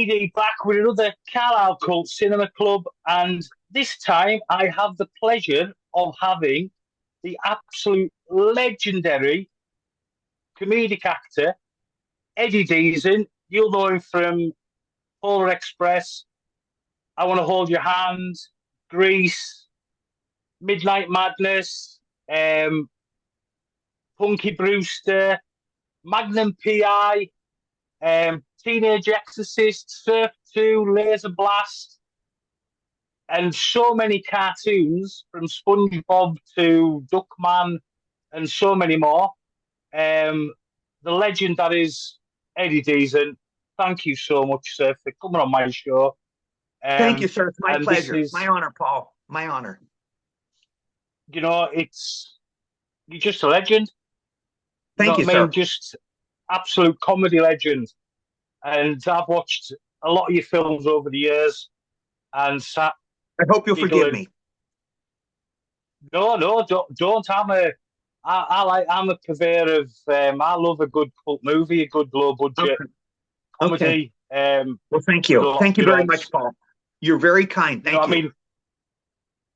CD back with another Carlisle Cult Cinema Club, and this time I have the pleasure of having the absolute legendary comedic actor Eddie Deezen. You'll know him from Polar Express, I Want to Hold Your Hand, Grease, Midnight Madness, Punky Brewster, Magnum PI, Teenage Exorcist, Surf 2, Laserblast, and so many cartoons from SpongeBob to Duckman and so many more. The legend that is Eddie Deezen. Thank you so much, sir, for coming on my show. Thank you, sir. It's my pleasure. Is, my honor, Paul. My honor. You know, you're just a legend. Thank you, I sir. mean, just absolute comedy legend. And I've watched a lot of your films over the years, and sat. I hope you'll forgive me. No, don't. I'm a purveyor of. I love a good cult movie, a good low budget comedy. Okay. Well, thank you. Thank you very much, Paul. You're very kind. Thank you.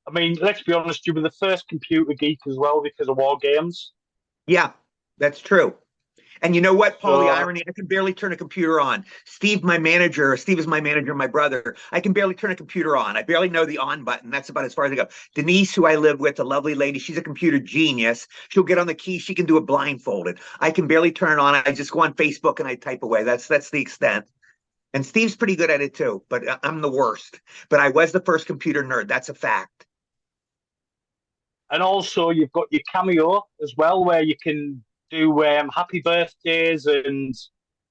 I mean, let's be honest. You were the first computer geek as well because of WarGames. Yeah, that's true. And you know what, Paul, the irony, I can barely turn a computer on. Steve is my manager, my brother. I can barely turn a computer on. I barely know the on button. That's about as far as I go. Denise, who I live with, a lovely lady, she's a computer genius. She'll get on the key. She can do it blindfolded. I can barely turn it on. I just go on Facebook and I type away. That's the extent. And Steve's pretty good at it too, but I'm the worst. But I was the first computer nerd. That's a fact. And also, you've got your Cameo as well, where you can do happy birthdays and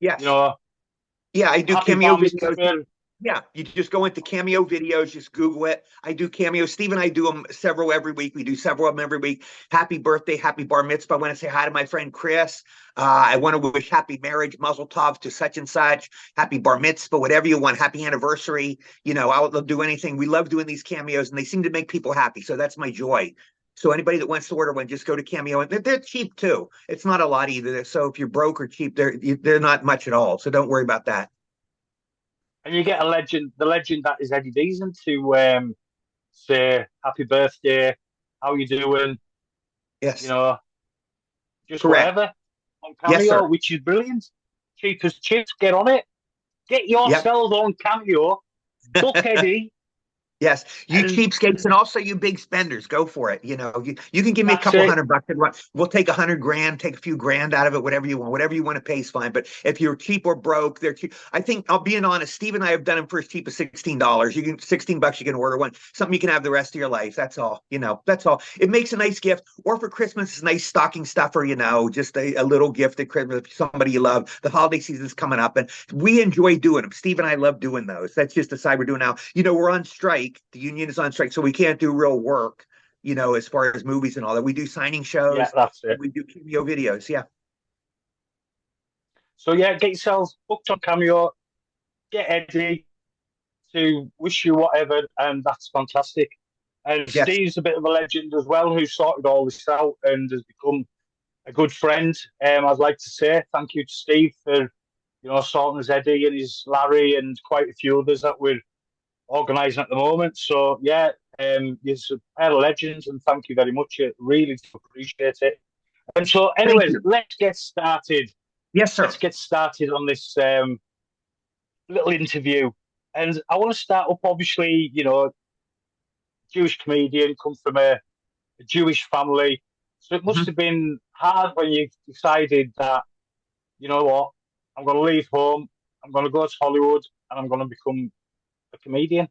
yes, you know, yeah, I do Cameo videos. Yeah, you just go into Cameo videos, just Google it. I do Cameo. Steve and I do them several every week. We do several of them every week. Happy birthday, happy bar mitzvah. I want to say hi to my friend Chris. I want to wish happy marriage, mazel tov to such and such. Happy bar mitzvah, whatever you want. Happy anniversary. You know, I'll do anything. We love doing these cameos, and they seem to make people happy. So that's my joy. So anybody that wants to order one, just go to Cameo, and they're cheap too. It's not a lot either. So if you're broke or cheap, they're not much at all. So don't worry about that. And you get the legend that is Eddie Deezen to say happy birthday, how you doing? Yes, you know, just correct. Whatever on Cameo, yes, which is brilliant. Cheap as chips. Get on it. Get yourselves on Cameo. Book Eddie. Yes, you cheapskates, and also you big spenders, go for it. You know, you can give me a couple $100. We'll take $100,000, take a few grand out of it, whatever you want to pay is fine. But if you're cheap or broke, they're cheap. I think, I'll be honest, Steve and I have done them for as cheap as $16. You can $16, you can order one, something you can have the rest of your life. That's all. You know, that's all. It makes a nice gift, or for Christmas, it's a nice stocking stuffer. You know, just a little gift at Christmas, somebody you love. The holiday season's coming up, and we enjoy doing them. Steve and I love doing those. That's just the side we're doing now. You know, we're on strike. The union is on strike, so we can't do real work, you know, as far as movies and all that. We do signing shows. Yeah, that's it. We do Cameo videos. Yeah. So yeah, get yourselves booked on Cameo. Get Eddie to wish you whatever, and that's fantastic. And Yes. Steve's a bit of a legend as well, who sorted all this out and has become a good friend. I'd like to say thank you to Steve for, sorting his Eddie and his Larry and quite a few others that we're organising at the moment. So yeah, you're a pair of legends, and thank you very much. I really do appreciate it. And so, anyways, let's get started. Yes, sir. Let's get started on this little interview. And I want to start up, obviously, Jewish comedian, come from a Jewish family. So it must have been hard when you decided that, you know what, I'm going to leave home, I'm going to go to Hollywood, and I'm going to become a comedian.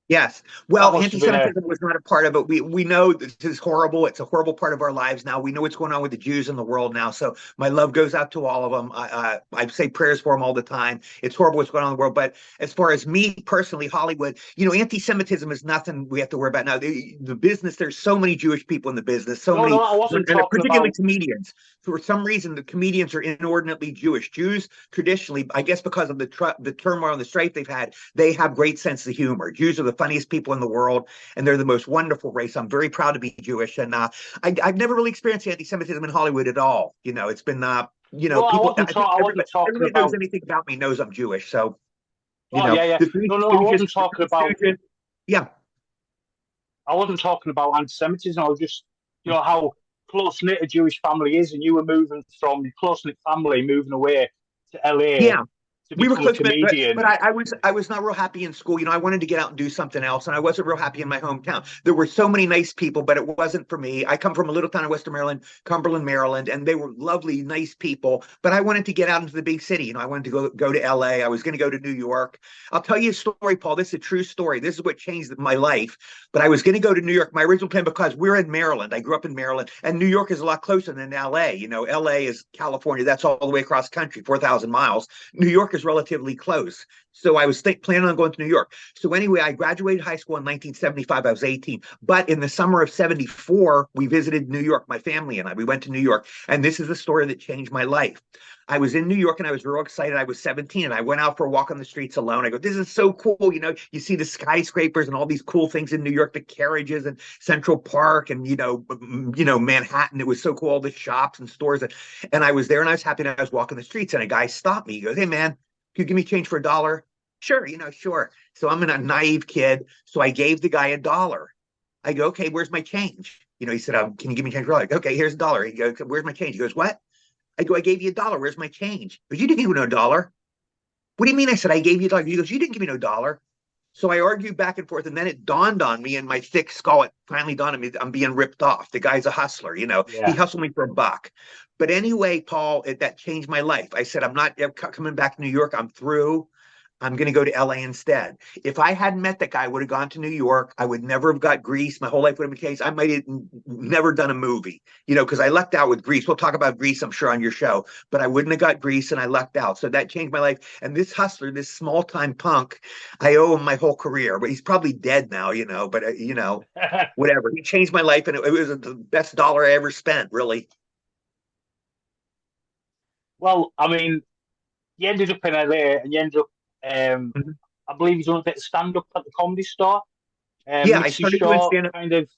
Yes. Well, anti-Semitism was not a part of it. We know this is horrible. It's a horrible part of our lives now. We know what's going on with the Jews in the world now. So my love goes out to all of them. I say prayers for them all the time. It's horrible what's going on in the world. But as far as me personally, Hollywood, anti-Semitism is nothing we have to worry about now. The business, there's so many Jewish people in the business, many, I wasn't talking particularly about comedians. For some reason, the comedians are inordinately Jewish. Jews traditionally, I guess because of the turmoil and the strife they've had, they have great sense of humor. Jews are the funniest people in the world, and they're the most wonderful race. I'm very proud to be Jewish, and I've never really experienced anti-Semitism in Hollywood at all. It's been, people. I wasn't talking everybody about knows anything about me knows I'm Jewish. So You Oh know, yeah, yeah. the Three No, I Stooges, wasn't talking about. yeah, I wasn't talking about anti-Semitism. I was just, how close knit a Jewish family is, and you were moving from close knit family, moving away to LA yeah. to We were become a close, but comedian. I was not real happy in school. I wanted to get out and do something else, and I wasn't real happy in my hometown. There were so many nice people, but it wasn't for me. I come from a little town in Western Maryland, Cumberland, Maryland, and they were lovely, nice people. But I wanted to get out into the big city. I wanted to go to LA. I was going to go to New York. I'll tell you a story, Paul. This is a true story. This is what changed my life. But I was going to go to New York. My original plan, because we're in Maryland. I grew up in Maryland, and New York is a lot closer than LA. LA is California. That's all the way across the country, 4,000 miles. New York is relatively close. So I was planning on going to New York. So anyway, I graduated high school in 1975. I was 18. But in the summer of 74, we visited New York, my family and I. We went to New York. And this is the story that changed my life. I was in New York and I was real excited. I was 17 and I went out for a walk on the streets alone. I go, this is so cool. You see the skyscrapers and all these cool things in New York, the carriages and Central Park and, Manhattan. It was so cool, all the shops and stores. And I was there and I was happy and I was walking the streets and a guy stopped me. He goes, hey, man, can you give me change for $1? Sure, sure. So I'm a naive kid. So I gave the guy $1. I go, okay, where's my change? He said, can you give me change for $1? Okay, here's $1. He goes, where's my change? He goes, what? I go, I gave you $1. Where's my change? But you didn't give me no $1. What do you mean? I said, I gave you $1. He goes, you didn't give me no $1. So I argued back and forth, and then it dawned on me in my thick skull. It finally dawned on me I'm being ripped off. The guy's a hustler, He Yeah. hustled me for $1. But anyway, Paul, that changed my life. I said, I'm not coming back to New York. I'm through. I'm going to go to LA instead. If I hadn't met that guy, I would have gone to New York. I would never have got Grease. My whole life would have been changed. I might have never done a movie, because I lucked out with Grease. We'll talk about Grease, I'm sure, on your show, but I wouldn't have got Grease and I lucked out. So that changed my life. And this hustler, this small time punk, I owe him my whole career, but he's probably dead now, but, whatever. He changed my life and it was the best dollar I ever spent, really. Well, I mean, you ended up in LA and you ended up, um, Mhm. I believe you've done a bit of stand up at the Comedy Store. Yeah, I Mixie started doing Shaw, stand up. kind of.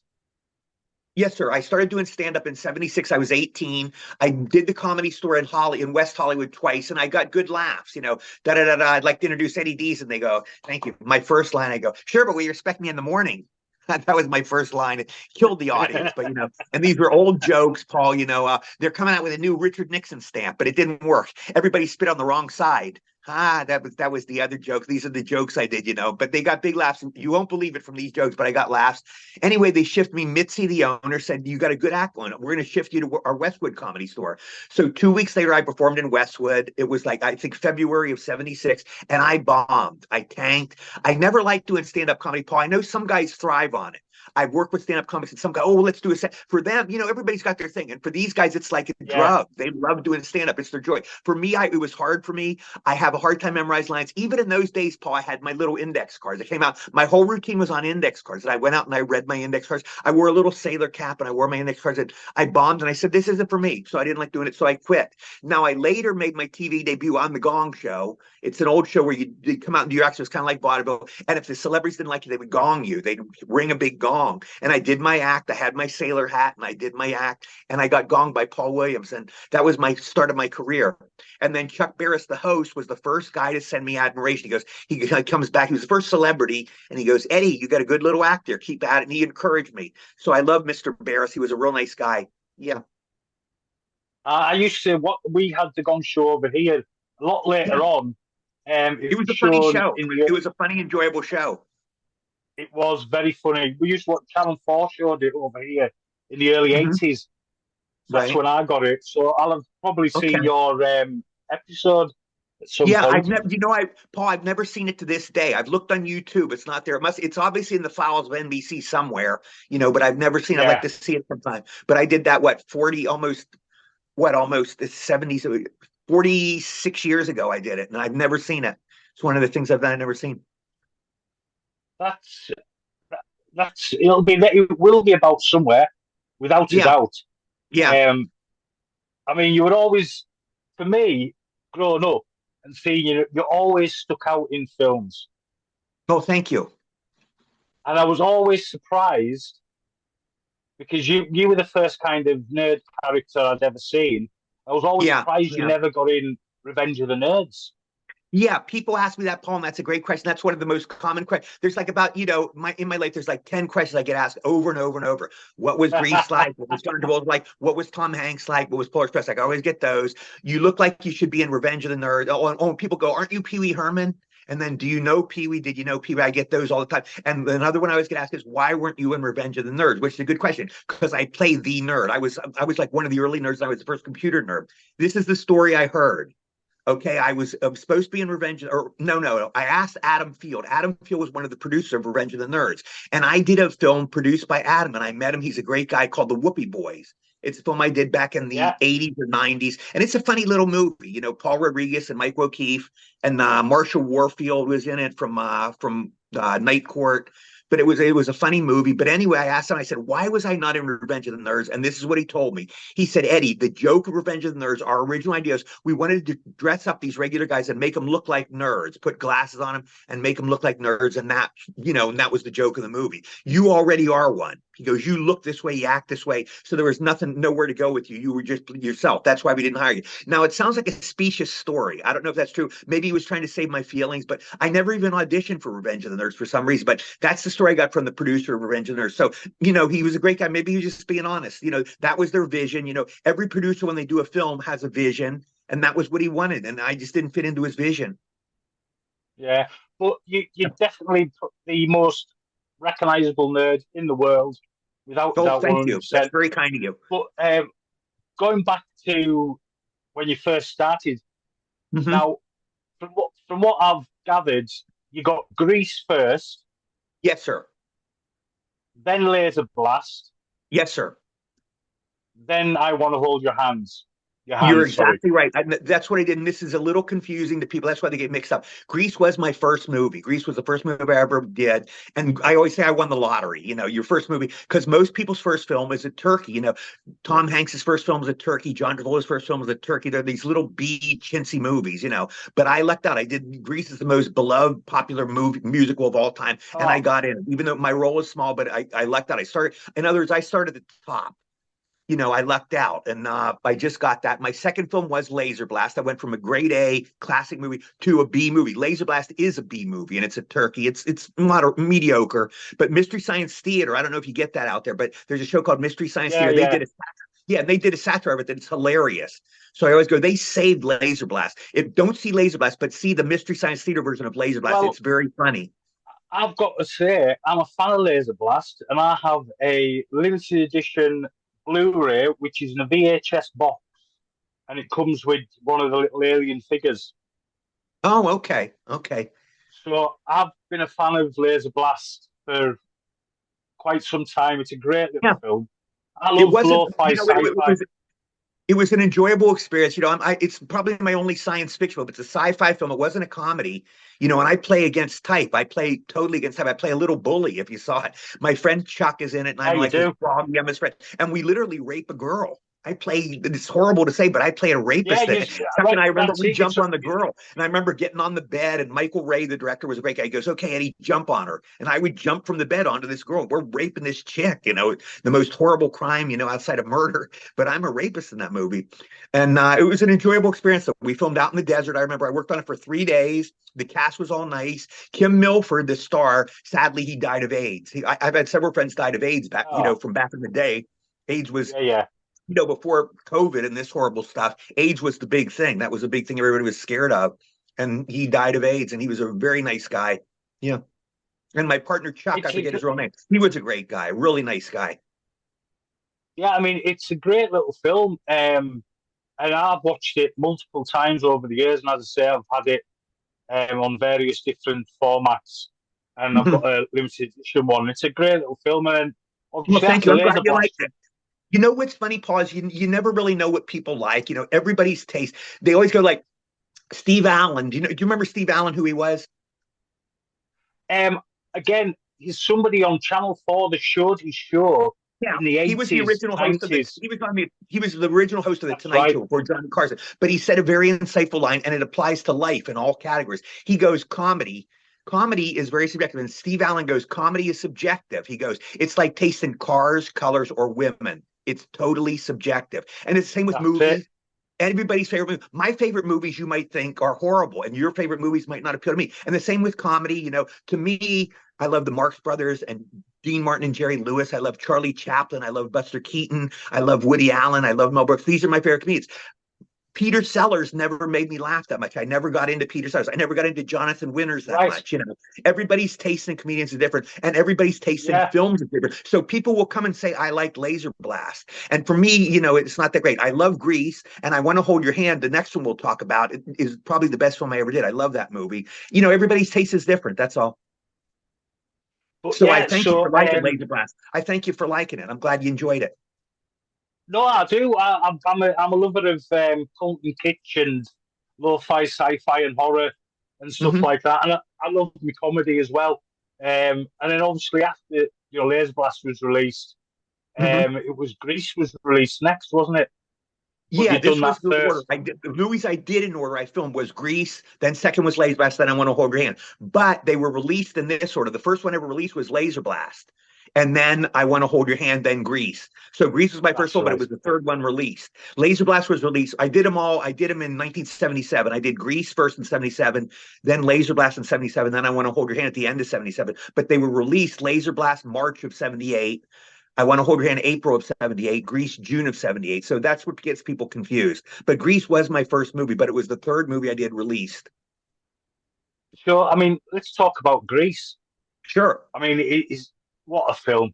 Yes, sir. I started doing stand up in 76. I was 18. I did the Comedy Store in West Hollywood twice, and I got good laughs. Da da da da. I'd like to introduce Eddie Deezen. They go, thank you. My first line, I go, sure, but we expect me in the morning. That was my first line. It killed the audience, but and these were old jokes, Paul. They're coming out with a new Richard Nixon stamp, but it didn't work. Everybody spit on the wrong side. That was the other joke. These are the jokes I did, but they got big laughs. You won't believe it from these jokes, but I got laughs. Anyway, they shift me. Mitzi, the owner, said, you got a good act going. We're going to shift you to our Westwood Comedy Store. So 2 weeks later, I performed in Westwood. It was like, I think February of 76, and I bombed. I tanked. I never liked doing stand-up comedy, Paul. I know some guys thrive on it. I've worked with stand-up comics and some guy, oh, let's do a set. For them, everybody's got their thing. And for these guys, it's like a Yeah. drug. They love doing stand-up. It's their joy. For me, it was hard for me. I have a hard time memorizing lines. Even in those days, Paul, I had my little index cards. It came out. My whole routine was on index cards. And I went out and I read my index cards. I wore a little sailor cap and I wore my index cards. And I bombed and I said, this isn't for me. So I didn't like doing it. So I quit. Now, I later made my TV debut on The Gong Show. It's an old show where you come out and you actually was kind of like vaudeville. And if the celebrities didn't like you, they would gong you. They'd ring a big gong. And I did my act. I had my sailor hat and I did my act. And I got gonged by Paul Williams. And that was my start of my career. And then Chuck Barris, the host, was the first guy to send me admiration. He comes back. He was the first celebrity. And he goes, Eddie, you got a good little act there. Keep at it. And he encouraged me. So I love Mr. Barris. He was a real nice guy. Yeah. I used to, what we had the Gone Show over here a lot Yeah. later on. It It was was a funny shown show. in the, It was a funny, enjoyable show. it was very funny. We used to watch Channel 4 showed it over here in the early Mhm. 80s. That's Right. when I got it. So I'll have probably Okay. seen your episode at some Yeah, I've point. never, Paul, I've never seen it to this day. I've looked on YouTube. It's not there. It's obviously in the files of NBC somewhere, but I've never seen it. I'd like Yeah, to see it sometime. But I did that, almost the 70s, 46 years ago, I did it, and I've never seen it. It's one of the things I've never seen. that's it will be about somewhere, without a Yeah, doubt. yeah. Um, I mean, you were always, for me, growing up and seeing you always stuck out in films. Oh, thank you. And I was always surprised because you were the first kind of nerd character I'd ever seen. I was always Yeah, surprised you yeah. never got in Revenge of the Nerds. Yeah, people ask me that, Paul, and that's a great question. That's one of the most common questions. There's like about, in my life, there's like 10 questions I get asked over and over and over. What was Grease like? What was John Travolta like? What was Tom Hanks like? What was Polar Express like? I always get those. You look like you should be in Revenge of the Nerds. Oh, and people go, aren't you Pee Wee Herman? And then, do you know Pee Wee? Did you know Pee Wee? I get those all the time. And another one I always get asked is, why weren't you in Revenge of the Nerds? Which is a good question because I play the nerd. I was like one of the early nerds. I was the first computer nerd. This is the story I heard. Okay, I was supposed to be in Revenge, or no. I asked Adam Field. Adam Field was one of the producers of Revenge of the Nerds, and I did a film produced by Adam, and I met him. He's a great guy called The Whoopie Boys. It's a film I did back in the Yeah, 80s or 90s, and it's a funny little movie. Paul Rodriguez and Mike O'Keefe and Marshall Warfield was in it from Night Court. But it was a funny movie. But anyway, I asked him. I said, "Why was I not in Revenge of the Nerds?" And this is what he told me. He said, "Eddie, the joke of Revenge of the Nerds, our original idea is we wanted to dress up these regular guys and make them look like nerds, put glasses on them and make them look like nerds, and that was the joke of the movie. You already are one." He goes, "You look this way, you act this way, so there was nowhere to go with you. You were just yourself. That's why we didn't hire you." Now it sounds like a specious story. I don't know if that's true. Maybe he was trying to save my feelings, but I never even auditioned for Revenge of the Nerds for some reason. But that's the story I got from the producer of Revenge of the Nerds. So he was a great guy. Maybe he was just being honest. That was their vision. Every producer when they do a film has a vision, and that was what he wanted. And I just didn't fit into his vision. yeah. But you definitely put the most recognizable nerd in the world, without a Oh, doubt, thank you. That's 100%. very kind of you. But going back to when you first started, Hmm. now from what I've gathered, you got Grease first, Yes, sir. then Laser Blast, Yes, sir. then I Want to Hold Your You're hands. Sorry. exactly right. That's what I did. And this is a little confusing to people. That's why they get mixed up. Grease was my first movie. Grease was the first movie I ever did. And I always say I won the lottery, your first movie, because most people's first film is a turkey. Tom Hanks's first film was a turkey. John Travolta's first film was a turkey. They're these little B chintzy movies. But I lucked out. I did Grease is the most beloved, popular musical of all time. And I Oh, got in, even though my role was small, but I lucked out. In other words, I started at the top. I lucked out and I just got that. My second film was Laserblast. I went from a grade A classic movie to a B movie. Laserblast is a B movie and it's a turkey. It's mediocre, but Mystery Science Theater, I don't know if you get that out there, but there's a show called Mystery Science yeah, Theater. They yeah. did a Yeah, and they did a satire of it that's hilarious. So I always go, they saved Laserblast. Don't see Laserblast, but see the Mystery Science Theater version of Laserblast. Well, It's very funny. I've got to say, I'm a fan of Laser Blast, and I have a limited edition Blu-ray, which is in a VHS box, and it comes with one of the little alien figures. Oh, okay. Okay. So I've been a fan of Laser Blast for quite some time. It's a great little Yeah. film. I It love wasn't, lo-fi it sci-fi. was it was an enjoyable experience. It's probably my only science fiction film. It's a sci-fi film. It wasn't a comedy, and I play against type. I play totally against type. I play a little bully, if you saw it. My friend Chuck is in it, and Yeah, I'm you like his do. frog. I'm his friend. And we literally rape a girl. It's horrible to say, but I play a Yeah, rapist in you, it. Chuck and right. I remember That's we it. jumped on the girl. And I remember getting on the bed, and Michael Ray, the director, was a great guy. He goes, "Okay, Eddie, jump on her." And I would jump from the bed onto this girl. We're raping this chick, the most horrible crime, outside of murder. But I'm a rapist in that movie. And it was an enjoyable experience. So we filmed out in the desert. I remember I worked on it for 3 days. The cast was all nice. Kim Milford, the star, sadly, he died of AIDS. I've had several friends died of AIDS back, Oh, from back in the day. AIDS was, yeah, yeah. before COVID and this horrible stuff. AIDS was the big thing. That was a big thing everybody was scared of. And he died of AIDS, and he was a very nice guy. Yeah. And my partner Chuck, I It's a, forget his real name. He was a great guy, really nice guy. yeah. I mean, it's a great little film. And I've watched it multiple times over the years. And as I say, I've had it on various different formats. And I've got a limited edition one. It's a great little film. And Well, obviously, thank after you. I'm glad Laser you liked Blast, it. You know what's funny, Paul, is you never really know what people like. Everybody's taste. They always go like Steve Allen. Do you remember Steve Allen, who he was? um, again, he's somebody on Channel 4 that showed his show Yeah. in the He was the 80s, original host of the 90s. he was the original host of the That's Tonight right. Show before Johnny Carson. But he said a very insightful line, and it applies to life in all categories. He goes, comedy is very subjective. And Steve Allen goes, comedy is subjective. He goes, it's like tasting cars, colors, or women. It's totally subjective. And it's the same with That's it. movies. everybody's favorite movie. My favorite movies you might think are horrible, and your favorite movies might not appeal to me. And the same with comedy. To me, I love the Marx Brothers and Dean Martin and Jerry Lewis. I love Charlie Chaplin. I love Buster Keaton. I love Woody Allen. I love Mel Brooks. These are my favorite comedians. Peter Sellers never made me laugh that much. I never got into Peter Sellers. I never got into Jonathan Winters that Right. much. Everybody's taste in comedians is different, and everybody's taste in films is different. So people will come and say, I like Laserblast. And for me, it's not that great. I love Grease, and I Want to Hold Your Hand. The next one we'll talk about is probably the best film I ever did. I love that movie. Everybody's taste is different. That's all. But So I thank you for liking Laserblast. I thank you for liking it. I'm glad you enjoyed it. No, I do. I'm a lover of cult and kitsch and lo-fi, sci-fi, and horror and stuff like that. And I love my comedy as well. And then obviously after Laserblast was released, it was Grease was released next, wasn't it? But you This done was that the order. first. The movies I did in order I filmed was Grease, then second was Laserblast, then I Want to Hold Your Hand. But they were released in this order. The first one ever released was Laserblast, and then I Want to Hold Your Hand, then Grease. So Grease was my first one, but it was the third one released. Laserblast was released. I did them all. I did them in 1977. I did Grease first in 77, then Laserblast in 77, then I Want to Hold Your Hand at the end of 77. But they were released Laserblast March of 78. I Want to Hold Your Hand April of 78, Grease June of 78. So that's what gets people confused. But Grease was my first movie, but it was the third movie I did released. Sure. I mean, let's talk about Grease. Sure. I mean, it is what a film.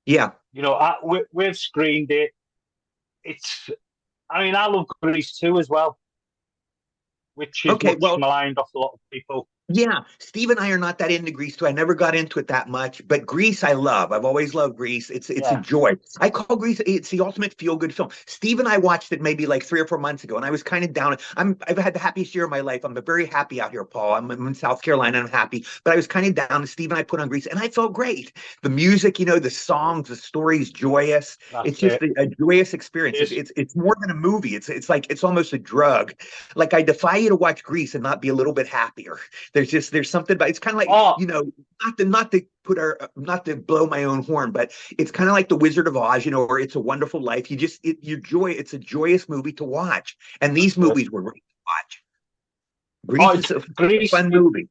Yeah. We've screened it. I mean, I love Grease too as well, which is much maligned off a lot of people. Yeah, Steve and I are not that into Grease too. I never got into it that much, but Grease I love. I've always loved Grease. It's a joy. I call Grease it's the ultimate feel good film. Steve and I watched it maybe like 3 or 4 months ago, and I was kind of down. I've had the happiest year of my life. I'm very happy out here, Paul. I'm in South Carolina. And I'm happy, but I was kind of down. And Steve and I put on Grease, and I felt great. The music, the songs, the story's joyous. It's just a joyous experience. It's more than a movie. It's almost a drug. Like I defy you to watch Grease and not be a little bit happier. There's something about it's kind of like not to blow my own horn, but it's kind of like the Wizard of Oz, or It's a Wonderful Life. It's a joyous movie to watch, and these movies were great to watch. Grease is a fun movie.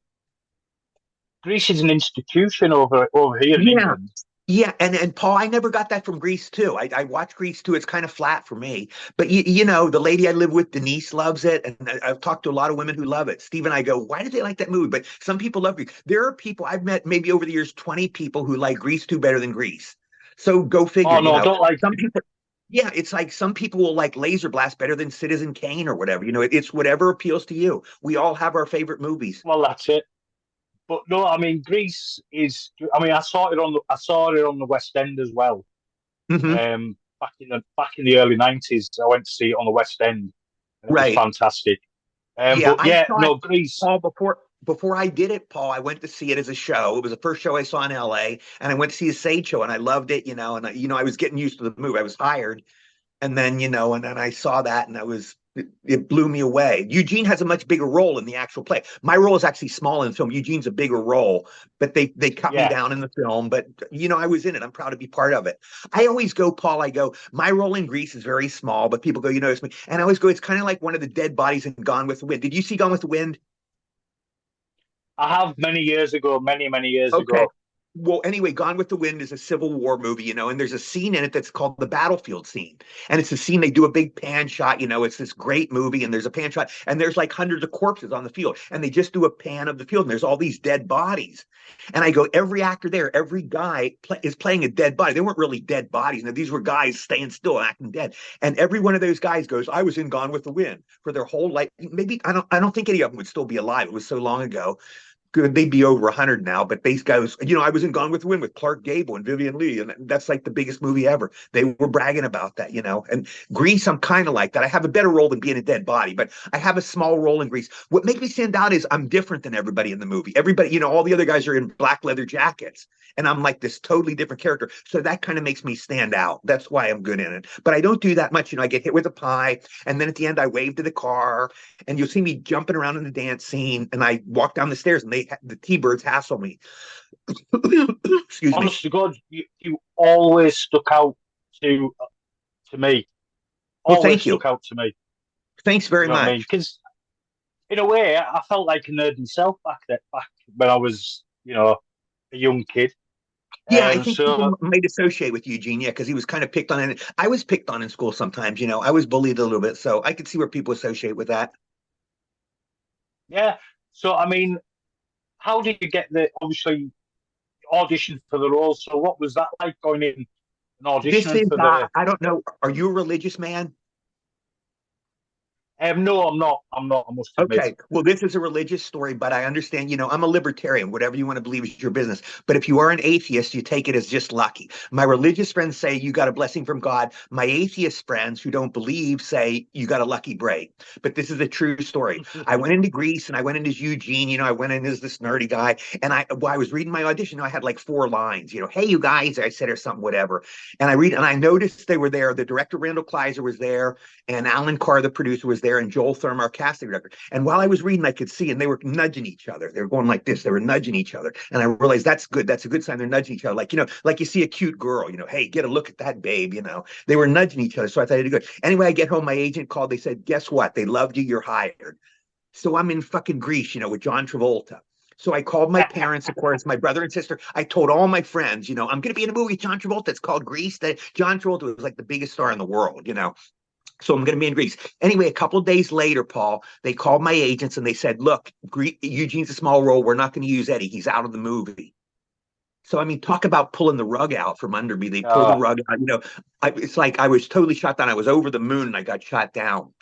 Grease is an institution over here in England. Yeah, and Paul, I never got that from Grease too. I watched Grease too. It's kind of flat for me. But the lady I live with, Denise, loves it, and I've talked to a lot of women who love it. Steve and I go, why do they like that movie? But some people love Grease. There are people I've met maybe over the years, 20 people who like Grease 2 better than Grease. So go figure. Oh no, I don't like some people. Yeah, it's like some people will like Laserblast better than Citizen Kane or whatever. It's whatever appeals to you. We all have our favorite movies. Well, that's it. But no, I mean Grease is. I mean, I saw it on the West End as well. Back in the early '90s, I went to see it on the West End, and it was fantastic. Grease. Paul, before I did it, Paul, I went to see it as a show. It was the first show I saw in LA, and I went to see a stage show, and I loved it. And I was getting used to the movie. I was hired, and then and then I saw that, and it blew me away. Eugene has a much bigger role in the actual play. My role is actually small in the film. Eugene's a bigger role, but they cut me down in the film. But I was in it. I'm proud to be part of it. I always go, Paul. My role in Grease is very small, but people go, it's me. And I always go, it's kind of like one of the dead bodies in Gone with the Wind. Did you see Gone with the Wind? I have many years ago. Well, anyway, Gone with the Wind is a Civil War movie, and there's a scene in it that's called the battlefield scene. And it's a scene they do a big pan shot, it's this great movie, and there's a pan shot, and there's like hundreds of corpses on the field. And they just do a pan of the field, and there's all these dead bodies. And I go, every actor there, every guy is playing a dead body. They weren't really dead bodies. Now, these were guys staying still, acting dead. And every one of those guys goes, I was in Gone with the Wind for their whole life. Maybe I don't think any of them would still be alive. It was so long ago. They'd be over 100 now, but these guys, I was in Gone with the Wind with Clark Gable and Vivian Leigh, and that's like the biggest movie ever. They were bragging about that, and Grease, I'm kind of like that. I have a better role than being a dead body, but I have a small role in Grease. What makes me stand out is I'm different than everybody in the movie. Everybody, all the other guys are in black leather jackets, and I'm like this totally different character. So that kind of makes me stand out. That's why I'm good in it. But I don't do that much. I get hit with a pie, and then at the end I wave to the car, and you'll see me jumping around in the dance scene, and I walk down the stairs, and the T-Birds hassle me. Excuse me. Honest to God, you always stuck out to me. Well, thank you. Stuck out to me. Thanks You very know what I mean? much. Because in a way, I felt like a nerd myself back when I was, a young kid. Yeah, I think So people might associate with Eugene, yeah, because he was kind of picked on. And I was picked on in school sometimes, I was bullied a little bit. So I could see where people associate with that. yeah. So I mean, how did you get the obviously audition for the role? So what was that like going in and This auditioning is, for the? I don't know, are you a religious man? No, I'm not. I'm not. I must admit. Okay. Well, this is a religious story, but I understand, I'm a libertarian. Whatever you want to believe is your business. But if you are an atheist, you take it as just lucky. My religious friends say you got a blessing from God. My atheist friends who don't believe say you got a lucky break. But this is a true story. I went into Greece and I went into Eugene. I went in as this nerdy guy. And while I was reading my audition, I had like 4 lines, hey, you guys, I said, or something, whatever. And I noticed they were there. The director, Randall Kleiser, was there, and Alan Carr, the producer, was there, and Joel Thurm, our casting director. And while I was reading, I could see, and they were nudging each other. They were going like this. They were nudging each other. And I realized that's good. That's a good sign. They're nudging each other. Like you see a cute girl, hey, get a look at that babe, They were nudging each other. So I thought I did good. Anyway, I get home, my agent called. They said, guess what? They loved you. You're hired. So I'm in fucking Greece, with John Travolta. So I called my parents, of course, my brother and sister. I told all my friends, I'm going to be in a movie with John Travolta. It's called Grease. That John Travolta was like the biggest star in the world. So I'm going to be in Greece. Anyway, a couple of days later, Paul, they called my agents and they said, look, Eugene's a small role. We're not going to use Eddie. He's out of the movie. So, I mean, talk about pulling the rug out from under me. They pulled the uh, rug out. It's like I was totally shot down. I was over the moon and I got shot down.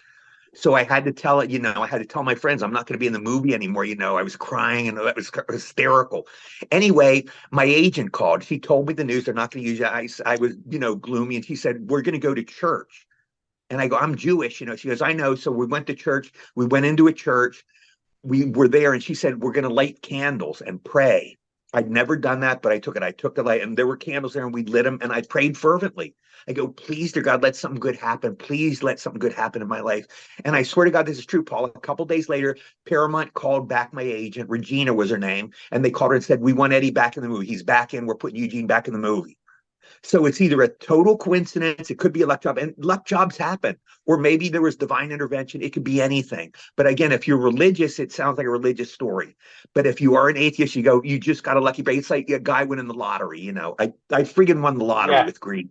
So I had to tell it, I had to tell my friends I'm not going to be in the movie anymore. I was crying and that was hysterical. Anyway, my agent called. She told me the news. They're not going to use it. I was, gloomy. And she said, we're going to go to church. And I go, I'm Jewish. She goes, I know. So we went to church. We went into a church. We were there. And she said, we're going to light candles and pray. I'd never done that, but I took it. I took the light and there were candles there and we lit them and I prayed fervently. I go, please, dear God, let something good happen. Please let something good happen in my life. And I swear to God, this is true, Paul. A couple days later, Paramount called back my agent. Regina was her name. And they called her and said, we want Eddie back in the movie. He's back in. We're putting Eugene back in the movie. So it's either a total coincidence, it could be a luck job, and luck jobs happen, or maybe there was divine intervention. It could be anything. But again, if you're religious, it sounds like a religious story. But if you are an atheist, you just got a lucky break. It's like a guy winning the lottery. I freaking won the lottery yeah. with Green.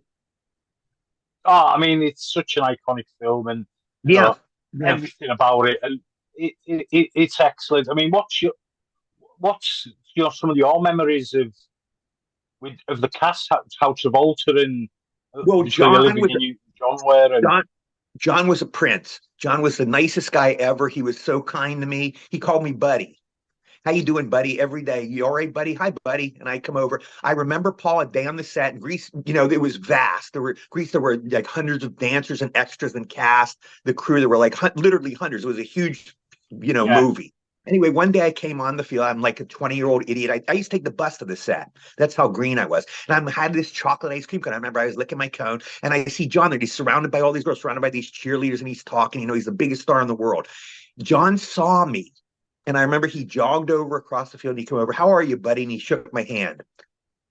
Oh, I mean, it's such an iconic film, and you Yeah, know yeah. everything about it, and it's excellent. I mean, what's some of your memories of the cast, how Travolta and Well, obviously Olivia Newton John were, and John John was a prince. John was the nicest guy ever. He was so kind to me. He called me buddy. How you doing, buddy? Every day. You all right, buddy? Hi, buddy. And I come over. I remember, Paul, a day on the set in Greece, it was vast. There were like hundreds of dancers and extras and cast. The crew, there were like literally hundreds. It was a huge, yeah, movie. Anyway, one day I came on the field. I'm like a 20-year-old idiot. I used to take the bus to the set. That's how green I was. And I had this chocolate ice cream cone. I remember I was licking my cone and I see John there. He's surrounded by all these girls, surrounded by these cheerleaders, and he's talking. He's the biggest star in the world. John saw me. And I remember he jogged over across the field and he came over. How are you, buddy? And he shook my hand.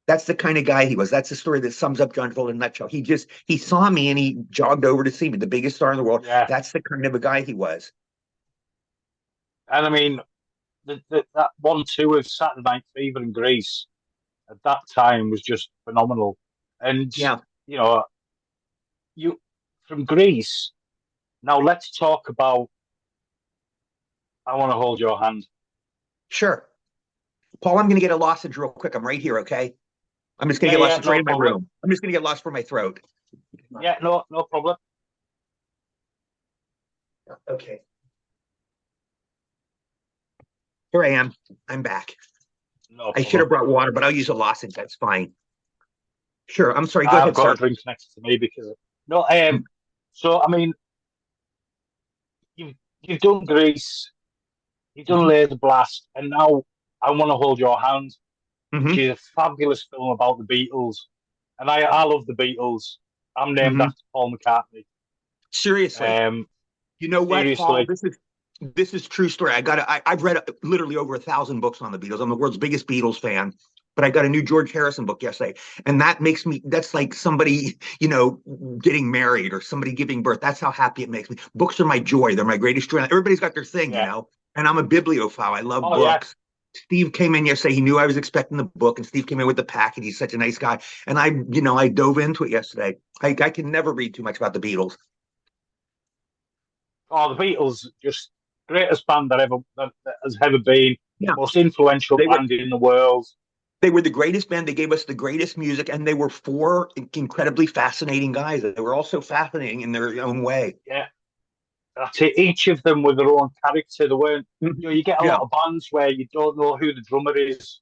That's the kind of guy he was. That's the story that sums up John Travolta in a nutshell. He saw me and he jogged over to see me, the biggest star in the world. yeah. That's the kind of a guy he was. And I mean, that 1-2 of Saturday Night Fever in Greece at that time was just phenomenal. And Yeah, you know, you from Greece. Now let's talk about I Want to Hold Your Hand. sure. Paul, I'm going to get a lozenge real quick. I'm right here, okay? I'm just going to Yeah, get lost. yeah, It's right no in my problem. room. I'm just going to get lost for my throat. Yeah, no problem. Okay. Here I am. I'm back. No I should problem. have brought water, but I'll use a lozenge. That's fine. Sure. I'm sorry. Go I've ahead, got a sir. drink next to me because no. So I mean, you've done Grease, you've done Mm-hmm. Laserblast, and now I Want to Hold Your Hand, which Mm-hmm. is a fabulous film about the Beatles. And I love the Beatles. I'm named Mm-hmm. after Paul McCartney. Seriously. Um, You know what, Paul? seriously, This is true story. I've read literally over 1,000 books on the Beatles. I'm the world's biggest Beatles fan. but I got a new George Harrison book yesterday, and that's like somebody, getting married or somebody giving birth. That's how happy it makes me. Books are my joy. They're my greatest joy. Everybody's got their thing, Yeah. and I'm a bibliophile. I love Oh yeah. books. Steve came in yesterday. He knew I was expecting the book, and Steve came in with the package. He's such a nice guy. And I dove into it yesterday. I can never read too much about the Beatles. Oh, the Beatles, just greatest band that has ever been, Yeah, most influential they were band in the world. they were the greatest band. They gave us the greatest music, and they were four incredibly fascinating guys. They were all so fascinating in their own way. Yeah, that's it. Each of them with their own character. They weren't, Mhm. you get a Yeah, lot of bands where you don't know who the drummer is,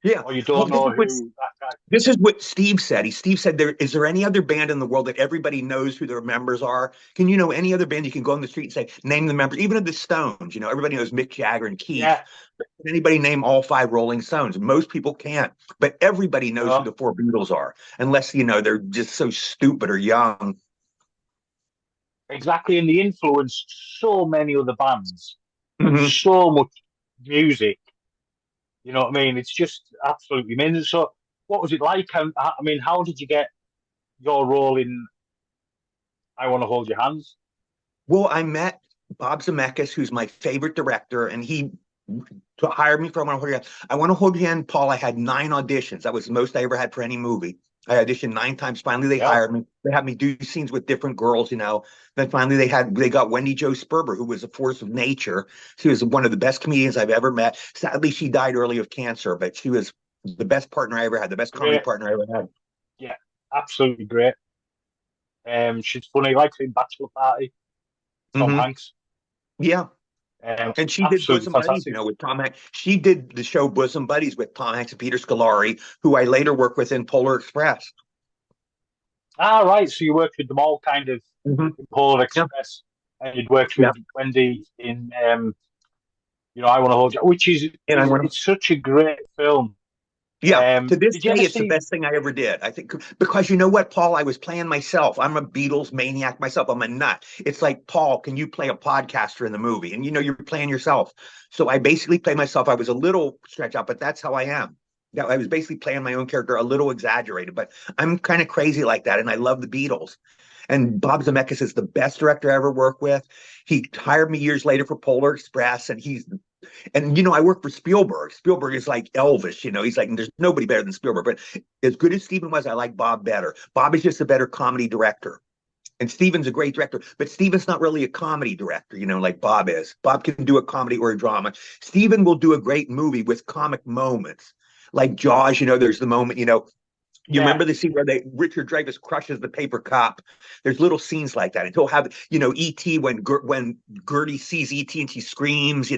yeah. or you Well, don't know who that guy. this is what Steve said. Steve said, is there any other band in the world that everybody knows who their members are? Can you know any other band you can go on the street and say, name the members, even of the Stones? Everybody knows Mick Jagger and Keith. Yeah, Can anybody name all five Rolling Stones? Most people can't, but everybody knows who no, the four Beatles are, unless, they're just so stupid or young. exactly. And they influenced so many other bands and Hmm. so much music. You know what I mean? It's just absolutely amazing. So, what was it like? I mean, how did you get your role in I Want to Hold Your Hands? Well, I met Bob Zemeckis, who's my favorite director, and he hired me for I Want to Hold Your Hand. I Want to Hold Your Hand, Paul. I had 9 auditions. That was the most I ever had for any movie. I auditioned 9 times. Finally, they Yeah, hired me. They had me do scenes with different girls. Then finally, they got Wendy Jo Sperber, who was a force of nature. She was one of the best comedians I've ever met. Sadly, she died early of cancer, but she was the best partner I ever had, the best comedy great. partner I ever had. Yeah, absolutely great. She's funny, like in Bachelor Party, Tom Hmm. Hanks. Yeah. And she did Absolutely Bosom Buddies, fantastic. with Tom Hanks. She did the show Bosom Buddies with Tom Hanks and Peter Scolari, who I later worked with in Polar Express. Ah, right. So you worked with them all kind of Hmm. in Polar Yeah, Express, and you'd worked yeah, with Wendy in, I Want to Hold You, which and I is want to. it's such a great film. Yeah, to this Did you day, ever it's the see? best thing I ever did. I think because you know what, Paul, I was playing myself. I'm a Beatles maniac myself. I'm a nut. It's like, Paul, can you play a podcaster in the movie? And you're playing yourself. So I basically play myself. I was a little stretched out, but that's how I am. Yeah, I was basically playing my own character, a little exaggerated, but I'm kind of crazy like that, and I love the Beatles. And Bob Zemeckis is the best director I ever worked with. He hired me years later for Polar Express, and I work for Spielberg. Spielberg is like Elvis, he's like, there's nobody better than Spielberg. But as good as Steven was, I like Bob better. Bob is just a better comedy director. And Steven's a great director, but Steven's not really a comedy director, like Bob is. Bob can do a comedy or a drama. Steven will do a great movie with comic moments. Like Jaws, there's the moment, you Yeah, remember the scene where Richard Dreyfuss crushes the paper cup? There's little scenes like that. And he'll have, E.T. when Gertie sees E.T. and she screams.